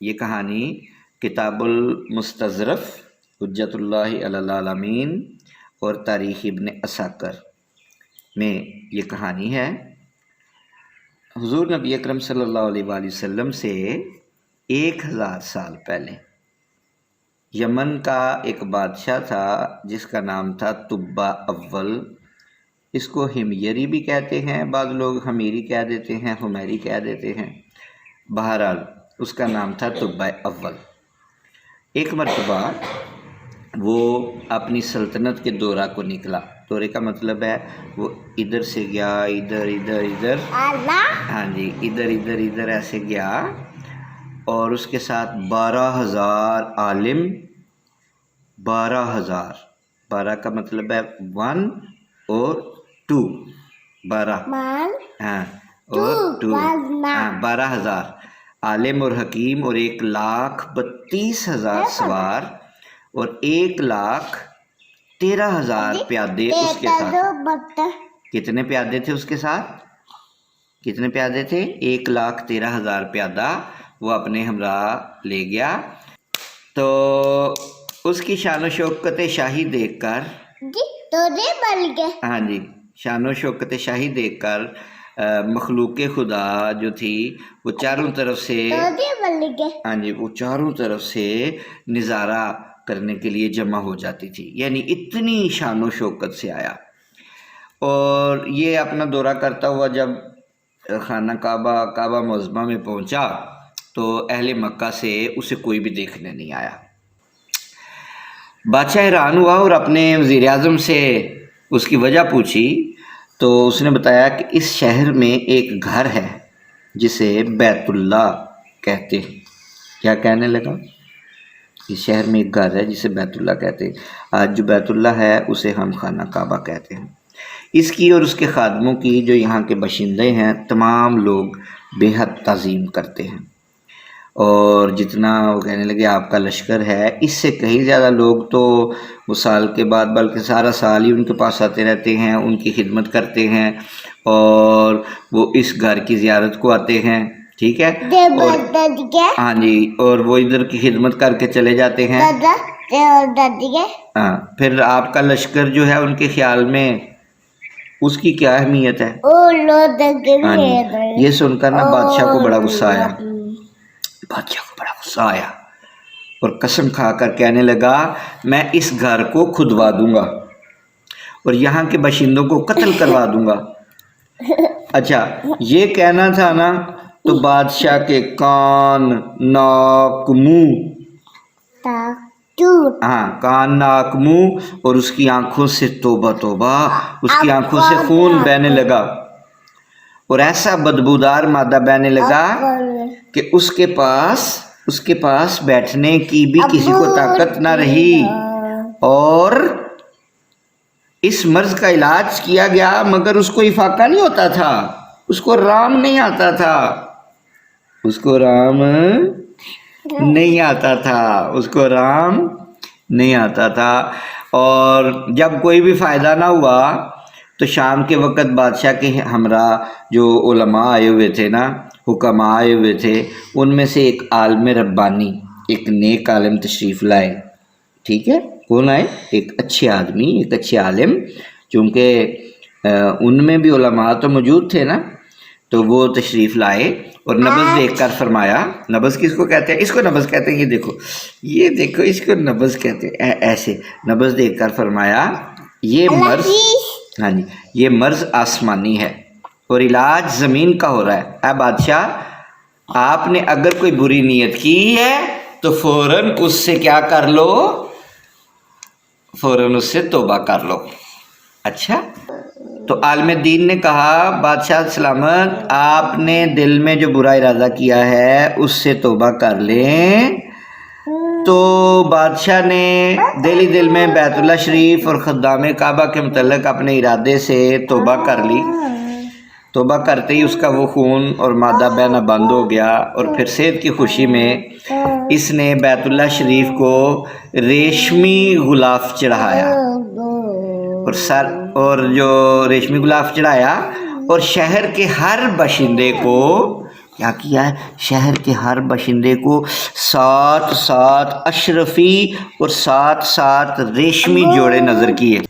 یہ کہانی کتاب المستظرف حجت اللہ علی العالمین اور تاریخ ابن عساکر میں یہ کہانی ہے۔ حضور نبی اکرم صلی اللہ علیہ وآلہ وسلم سے 1000 سال پہلے یمن کا ایک بادشاہ تھا جس کا نام تھا تبا اول۔ اس کو ہمیری بھی کہتے ہیں، بعض لوگ ہمیری کہہ دیتے ہیں، ہمیری کہہ دیتے ہیں، بہرحال اس کا نام تھا تبا اول۔ ایک مرتبہ وہ اپنی سلطنت کے دورہ کو نکلا۔ دورے کا مطلب ہے وہ ادھر سے گیا، ادھر ہاں جی، ادھر ایسے گیا، اور اس کے ساتھ 12,000 عالم، 12 کا مطلب ہے 1 اور 2، 12 ہاں اور 2 ہاں 12,000 عالم اور حکیم، اور 1,32,000 سوار، اور 1,13,000 پیادے اس کے ساتھ۔ کتنے پیادے تھے اس کے ساتھ؟ کتنے پیادے تھے؟ 1,13,000 پیادہ وہ اپنے ہمراہ لے گیا۔ تو اس کی شان و شوکت شاہی دیکھ کر ہاں جی، شان و شوکت شاہی دیکھ کر مخلوق خدا جو تھی وہ چاروں طرف سے ہاں جی، وہ چاروں طرف سے نظارہ کرنے کے لیے جمع ہو جاتی تھی، یعنی اتنی شان و شوکت سے آیا۔ اور یہ اپنا دورہ کرتا ہوا جب خانہ کعبہ معظمہ میں پہنچا تو اہل مکہ سے اسے کوئی بھی دیکھنے نہیں آیا۔ بادشاہ حیران ہوا اور اپنے وزیر اعظم سے اس کی وجہ پوچھی، تو اس نے بتایا کہ اس شہر میں ایک گھر ہے جسے بیت اللہ کہتے ہیں۔ کیا کہنے لگا؟ اس شہر میں ایک گھر ہے جسے بیت اللہ کہتے ہیں۔ آج جو بیت اللہ ہے اسے ہم خانہ کعبہ کہتے ہیں۔ اس کی اور اس کے خادموں کی، جو یہاں کے باشندے ہیں، تمام لوگ بے حد تعظیم کرتے ہیں، اور جتنا وہ کہنے لگے آپ کا لشکر ہے، اس سے کہیں زیادہ لوگ تو وہ سال کے بعد بلکہ سارا سال ہی ان کے پاس آتے رہتے ہیں، ان کی خدمت کرتے ہیں، اور وہ اس گھر کی زیارت کو آتے ہیں، ٹھیک ہے، اور ہاں جی، اور وہ ادھر کی خدمت کر کے چلے جاتے ہیں۔ ہاں، پھر آپ کا لشکر جو ہے ان کے خیال میں اس کی کیا اہمیت ہے؟ ہاں جی، یہ سن کر نا بادشاہ کو بڑا غصہ آیا، اور قسم کھا کر کہنے لگا میں اس گھر کو کھدوا دوں گا اور یہاں کے باشندوں کو قتل کروا دوں گا۔ اچھا، یہ کہنا تھا نا تو بادشاہ کے کان، ناک، منہ، ہاں کان، ناک، منہ، اور اس کی آنکھوں سے توبہ توبہ، اس کی آنکھوں سے خون بہنے لگا، اور ایسا بدبودار مادہ بہنے لگا کہ اس کے پاس بیٹھنے کی بھی کسی کو طاقت نہ رہی۔ اور اس مرض کا علاج کیا گیا مگر اس کو افاقہ نہیں ہوتا تھا، اس کو رام نہیں آتا تھا، اس کو رام نہیں آتا تھا۔ اور جب کوئی بھی فائدہ نہ ہوا تو شام کے وقت بادشاہ کے ہمراہ جو علماء آئے ہوئے تھے نا، حکماء آئے ہوئے تھے، ان میں سے ایک عالم ربانی، ایک نیک عالم تشریف لائے، ٹھیک ہے، کون آئے؟ ایک اچھے آدمی، ایک اچھے عالم، چونکہ ان میں بھی علماء تو موجود تھے نا، تو وہ تشریف لائے اور نبض دیکھ کر فرمایا، نبض کس کو کہتے ہیں؟ اس کو نبض کہتے ہیں، یہ دیکھو اس کو نبض کہتے ہیں، ایسے نبض دیکھ کر فرمایا یہ مرض، ہاں جی، یہ مرض آسمانی ہے اور علاج زمین کا ہو رہا ہے۔ اے بادشاہ، آپ نے اگر کوئی بری نیت کی ہے تو فوراً اس سے کیا کر لو؟ فوراً اس سے توبہ کر لو۔ اچھا، تو عالم دین نے کہا بادشاہ سلامت، آپ نے دل میں جو برا ارادہ کیا ہے اس سے توبہ کر لیں۔ تو بادشاہ نے دل میں بیت اللہ شریف اور خدام کعبہ کے متعلق اپنے ارادے سے توبہ کر لی۔ توبہ کرتے ہی اس کا وہ خون اور مادہ بہنا بند ہو گیا، اور پھر صحت کی خوشی میں اس نے بیت اللہ شریف کو ریشمی غلاف چڑھایا، اور جو ریشمی غلاف چڑھایا اور شہر کے ہر باشندے کو کیا کیا ہے؟ شہر کے ہر باشندے کو 7 اشرفی اور 7 ریشمی جوڑے نظر کیے۔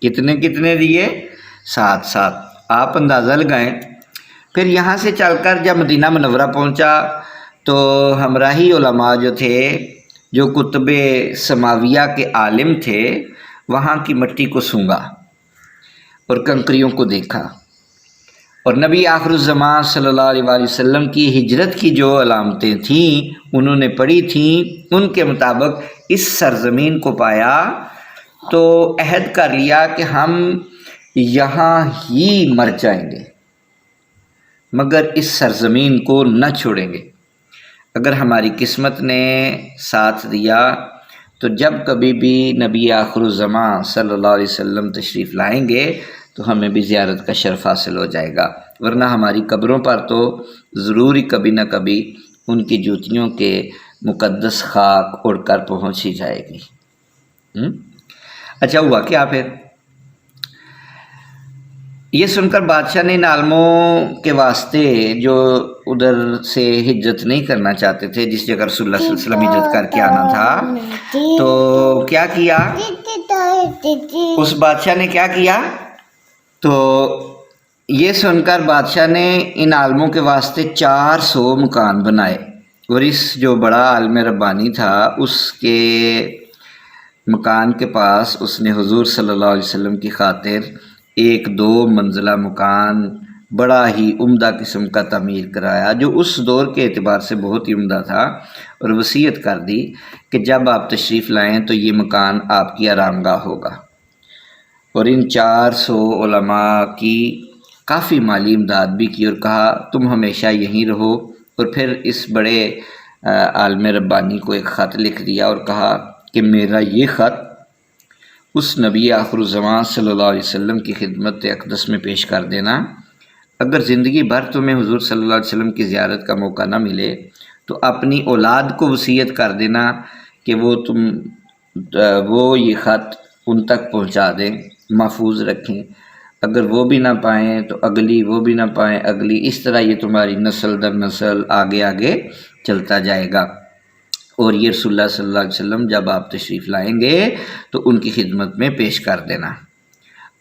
کتنے کتنے دیے؟ 7۔ آپ اندازہ لگائیں۔ پھر یہاں سے چل کر جب مدینہ منورہ پہنچا تو ہمراہی علماء جو تھے، جو کتب سماویہ کے عالم تھے، وہاں کی مٹی کو سونگا اور کنکریوں کو دیکھا، اور نبی آخر الزمان صلی اللہ علیہ وآلہ وسلم کی ہجرت کی جو علامتیں تھیں انہوں نے پڑھی تھیں، ان کے مطابق اس سرزمین کو پایا تو عہد کر لیا کہ ہم یہاں ہی مر جائیں گے مگر اس سرزمین کو نہ چھوڑیں گے۔ اگر ہماری قسمت نے ساتھ دیا تو جب کبھی بھی نبی آخر الزمان صلی اللہ علیہ وسلم تشریف لائیں گے تو ہمیں بھی زیارت کا شرف حاصل ہو جائے گا، ورنہ ہماری قبروں پر تو ضروری کبھی نہ کبھی ان کی جوتیوں کے مقدس خاک اڑ کر پہنچ ہی جائے گی۔ اچھا ہوا کیا پھر؟ یہ سن کر بادشاہ نے ان عالموں کے واسطے جو ادھر سے ہجرت نہیں کرنا چاہتے تھے، جس جگہ رسول اللہ صلی اللہ علیہ وسلم ہجرت کر کے آنا تھا، تو کیا کیا اس بادشاہ نے؟ کیا کیا؟ تو یہ سن کر بادشاہ نے ان عالموں کے واسطے 400 مکان بنائے، اور اس جو بڑا عالم ربانی تھا اس کے مکان کے پاس اس نے حضور صلی اللہ علیہ وسلم کی خاطر 1-2 منزلہ مکان بڑا ہی عمدہ قسم کا تعمیر کرایا، جو اس دور کے اعتبار سے بہت ہی عمدہ تھا، اور وصیت کر دی کہ جب آپ تشریف لائیں تو یہ مکان آپ کی آرام گاہ ہوگا۔ اور ان 400 علماء کی کافی مالی امداد بھی کی، اور کہا تم ہمیشہ یہیں رہو، اور پھر اس بڑے عالم ربانی کو ایک خط لکھ دیا اور کہا کہ میرا یہ خط اس نبی آخر الزمان صلی اللہ علیہ وسلم کی خدمت اقدس میں پیش کر دینا، اگر زندگی بھر تمہیں حضور صلی اللہ علیہ وسلم کی زیارت کا موقع نہ ملے تو اپنی اولاد کو وصیت کر دینا کہ وہ یہ خط ان تک پہنچا دیں، محفوظ رکھیں، اگر وہ بھی نہ پائیں تو اگلی، وہ بھی نہ پائیں اگلی، اس طرح یہ تمہاری نسل در نسل آگے آگے چلتا جائے گا، اور یہ رسول اللہ صلی اللہ علیہ وسلم جب آپ تشریف لائیں گے تو ان کی خدمت میں پیش کر دینا۔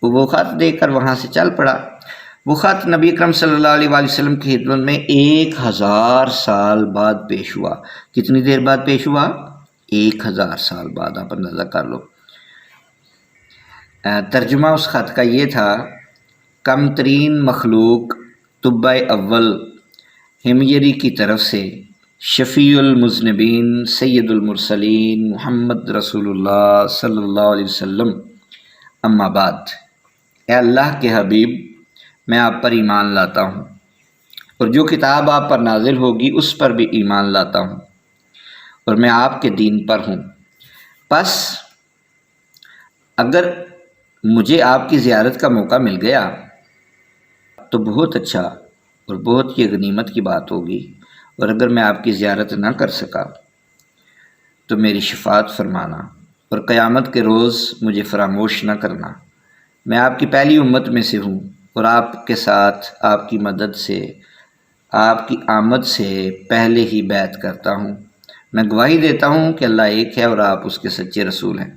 وہ خط دے کر وہاں سے چل پڑا۔ وہ خط نبی اکرم صلی اللہ علیہ وآلہ وسلم کی خدمت میں 1000 سال بعد پیش ہوا۔ کتنی دیر بعد پیش ہوا؟ 1000 سال بعد، آپ اندازہ کر لو۔ ترجمہ اس خط کا یہ تھا: کم ترین مخلوق طبع اول ہمیری کی طرف سے شفیع المذنبین سید المرسلین محمد رسول اللہ صلی اللہ علیہ وسلم، اما بعد۔ اے اللہ کے حبیب، میں آپ پر ایمان لاتا ہوں، اور جو کتاب آپ پر نازل ہوگی اس پر بھی ایمان لاتا ہوں، اور میں آپ کے دین پر ہوں۔ پس اگر مجھے آپ کی زیارت کا موقع مل گیا تو بہت اچھا اور بہت ہی غنیمت کی بات ہوگی، اور اگر میں آپ کی زیارت نہ کر سکا تو میری شفاعت فرمانا، اور قیامت کے روز مجھے فراموش نہ کرنا۔ میں آپ کی پہلی امت میں سے ہوں، اور آپ کے ساتھ آپ کی مدد سے، آپ کی آمد سے پہلے ہی بیعت کرتا ہوں۔ میں گواہی دیتا ہوں کہ اللہ ایک ہے اور آپ اس کے سچے رسول ہیں۔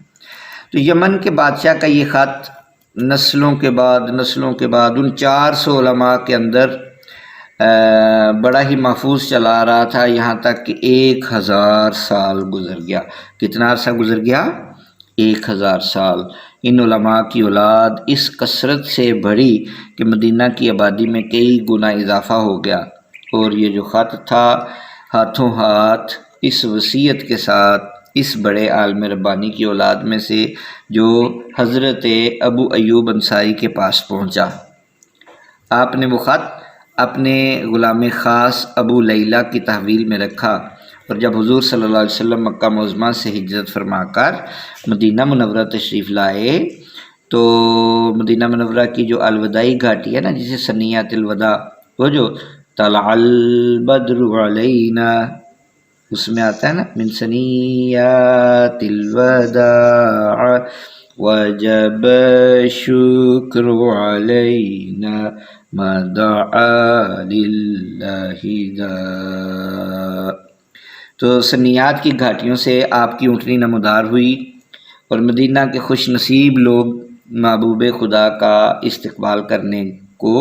تو یمن کے بادشاہ کا یہ خط نسلوں کے بعد ان 400 علماء کے اندر بڑا ہی محفوظ چلا رہا تھا، یہاں تک کہ 1000 سال گزر گیا۔ کتنا عرصہ گزر گیا؟ 1000 سال۔ ان علماء کی اولاد اس کثرت سے بڑھی کہ مدینہ کی آبادی میں کئی گنا اضافہ ہو گیا، اور یہ جو خط تھا ہاتھوں ہاتھ اس وصیت کے ساتھ اس بڑے عالم ربانی کی اولاد میں سے جو حضرت ابو ایوب انصاری کے پاس پہنچا، آپ نے وہ خط اپنے غلام خاص ابو لیلہ کی تحویل میں رکھا، اور جب حضور صلی اللہ علیہ وسلم مکہ معظمہ سے ہجرت فرما کر مدینہ منورہ تشریف لائے تو مدینہ منورہ کی جو الوداعی گھاٹی ہے نا، جسے ثنیۃ الوداع، وہ جو طلع البدر علینا، اس میں آتا ہے نا من ثنیات الوداع وجب الشکر علینا ما دعا للہ داع۔ تو ثنیات کی گھاٹیوں سے آپ کی اونٹنی نمودار ہوئی اور مدینہ کے خوش نصیب لوگ محبوب خدا کا استقبال کرنے کو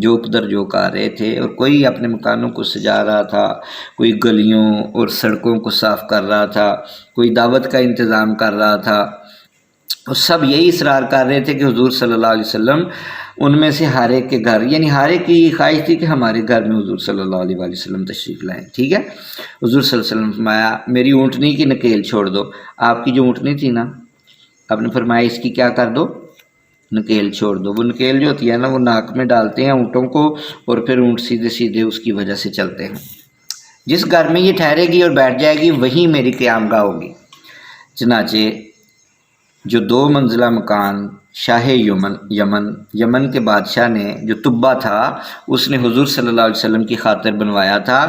جوک در جوک آ رہے تھے، اور کوئی اپنے مکانوں کو سجا رہا تھا، کوئی گلیوں اور سڑکوں کو صاف کر رہا تھا، کوئی دعوت کا انتظام کر رہا تھا، اور سب یہی اصرار کر رہے تھے کہ حضور صلی اللہ علیہ وسلم ان میں سے ہر ایک کے گھر، یعنی ہر ایک کی خواہش تھی کہ ہمارے گھر میں حضور صلی اللہ علیہ وسلم تشریف لائیں۔ ٹھیک ہے، حضور صلی اللہ علیہ وسلم فرمایا میری اونٹنی کی نکیل چھوڑ دو۔ آپ کی جو اونٹنی تھی نا، آپ نے فرمایا اس کی کیا کر دو، نکیل چھوڑ دو۔ وہ نکیل جو ہوتی ہے نا، وہ ناک میں ڈالتے ہیں اونٹوں کو، اور پھر اونٹ سیدھے سیدھے اس کی وجہ سے چلتے ہیں۔ جس گھر میں یہ ٹھہرے گی اور بیٹھ جائے گی وہیں میری قیام گاہ ہوگی۔ چنانچہ جو 2 منزلہ مکان شاہ یمن کے بادشاہ نے جو طبہ تھا اس نے حضور صلی اللہ علیہ وسلم کی خاطر بنوایا تھا،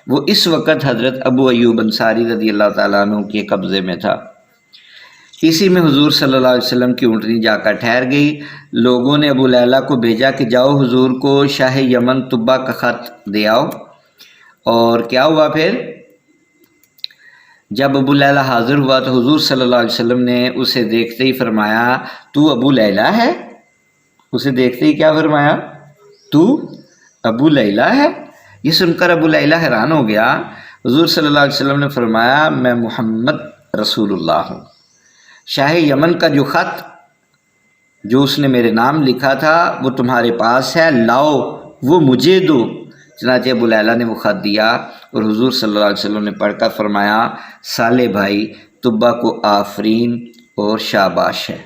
وہ اس وقت حضرت ابو ایوب انصاری رضی اللہ تعالیٰ عنہ کے قبضے میں تھا۔ اسی میں حضور صلی اللہ علیہ وسلم کی اونٹنی جا کر ٹھہر گئی۔ لوگوں نے ابو لیلہ کو بھیجا کہ جاؤ حضور کو شاہ یمن طبہ کا خط دے آؤ، اور کیا ہوا پھر؟ جب ابو لیلہ حاضر ہوا تو حضور صلی اللہ علیہ وسلم نے اسے دیکھتے ہی فرمایا تو ابو لیلہ ہے؟ اسے دیکھتے ہی کیا فرمایا؟ تو ابو لیلہ ہے؟ یہ سن کر ابو لیلہ حیران ہو گیا۔ حضور صلی اللہ علیہ وسلم نے فرمایا میں محمد رسول اللہ ہوں، شاہ یمن کا جو خط جو اس نے میرے نام لکھا تھا وہ تمہارے پاس ہے، لاؤ وہ مجھے دو۔ چنانچہ ابو لیلہ نے وہ خط دیا اور حضور صلی اللہ علیہ وسلم نے پڑھ کر فرمایا صالح بھائی طبہ کو آفرین اور شاباش ہے۔